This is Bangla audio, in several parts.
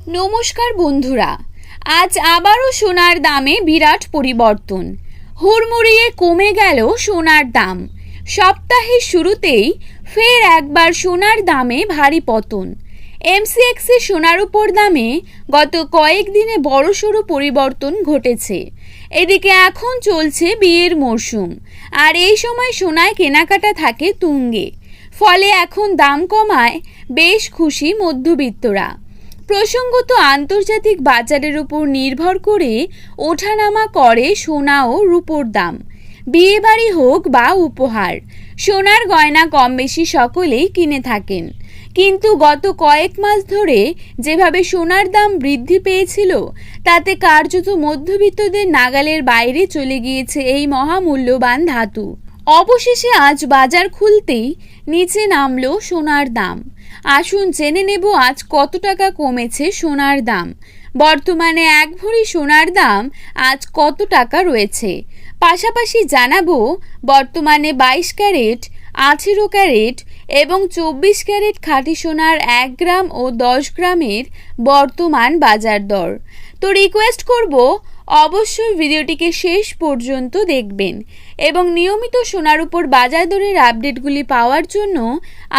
নমস্কার বন্ধুরা, আজ আবারও সোনার দামে বিরাট পরিবর্তন। হুড়মুড়িয়ে কমে গেল সোনার দাম। সপ্তাহের শুরুতেই ফের একবার সোনার দামে ভারী পতন। এমসিএক্সে সোনার উপর দামে গত কয়েকদিনে বড়সড় পরিবর্তন ঘটেছে। এদিকে এখন চলছে বিয়ের মরশুম, আর এই সময় সোনায় কেনাকাটা থাকে তুঙ্গে। ফলে এখন দাম কমায় বেশ খুশি মধ্যবিত্তরা। প্রসঙ্গত আন্তর্জাতিক বাজারের উপর নির্ভর করে ওঠানামা করে সোনা ও রূপোর দাম। বিয়েবাড়ি হোক বা উপহার, সোনার গয়না কম বেশি সকলেই কিনে থাকেন। কিন্তু গত কয়েক মাস ধরে যেভাবে সোনার দাম বৃদ্ধি পেয়েছিল, তাতে কার্যত মধ্যবিত্তদের নাগালের বাইরে চলে গিয়েছে এই মহামূল্যবান ধাতু। অবশেষে আজ বাজার খুলতেই নিচে নামলো সোনার দাম। আসুন জেনে নেব আজ কত টাকা কমেছে সোনার দাম। বর্তমানে এক ভরি সোনার দাম আজ কত টাকা রয়েছে। পাশাপাশি জানাবো বর্তমানে 22 ক্যারেট, 18 ক্যারেট এবং 24 ক্যারেট খাঁটি সোনার 1 গ্রাম ও 10 গ্রামের বর্তমান বাজার দর। তো রিকোয়েস্ট করব অবশ্যই ভিডিওটিকে শেষ পর্যন্ত দেখবেন এবং নিয়মিত সোনার উপর বাজার দরের আপডেটগুলি পাওয়ার জন্য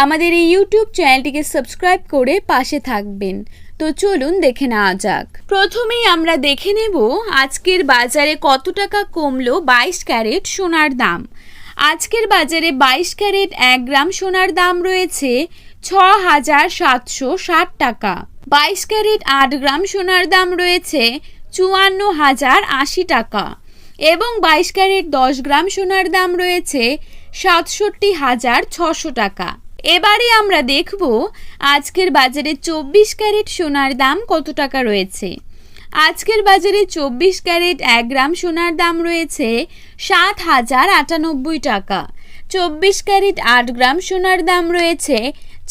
আমাদের এই ইউটিউব চ্যানেলটিকে সাবস্ক্রাইব করে পাশে থাকবেন। তো চলুন দেখে নেওয়া যাক। প্রথমেই আমরা দেখে নেব আজকের বাজারে কত টাকা কমলো 22 ক্যারেট সোনার দাম। আজকের বাজারে 22 ক্যারেট 1 গ্রাম সোনার দাম রয়েছে 6,760 টাকা। 22 ক্যারেট 8 গ্রাম সোনার দাম রয়েছে 54,080 টাকা এবং 22 ক্যারেট 10 গ্রাম সোনার দাম রয়েছে 67,600 টাকা। এবারে আমরা দেখব আজকের বাজারে 24 ক্যারেট সোনার দাম কত টাকা রয়েছে। আজকের বাজারে 24 ক্যারেট 1 গ্রাম সোনার দাম রয়েছে 7,098 টাকা। 24 ক্যারেট 8 গ্রাম সোনার দাম রয়েছে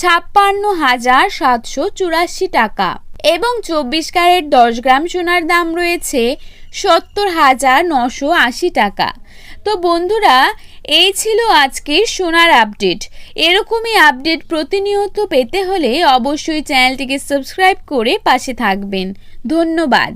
56,784 টাকা এবং 24 ক্যারেট 10 গ্রাম সোনার দাম রয়েছে 70,980 টাকা। তো বন্ধুরা, এই ছিল আজকের সোনার আপডেট। এরকমই আপডেট প্রতিনিয়ত পেতে হলে অবশ্যই চ্যানেলটিকে সাবস্ক্রাইব করে পাশে থাকবেন। ধন্যবাদ।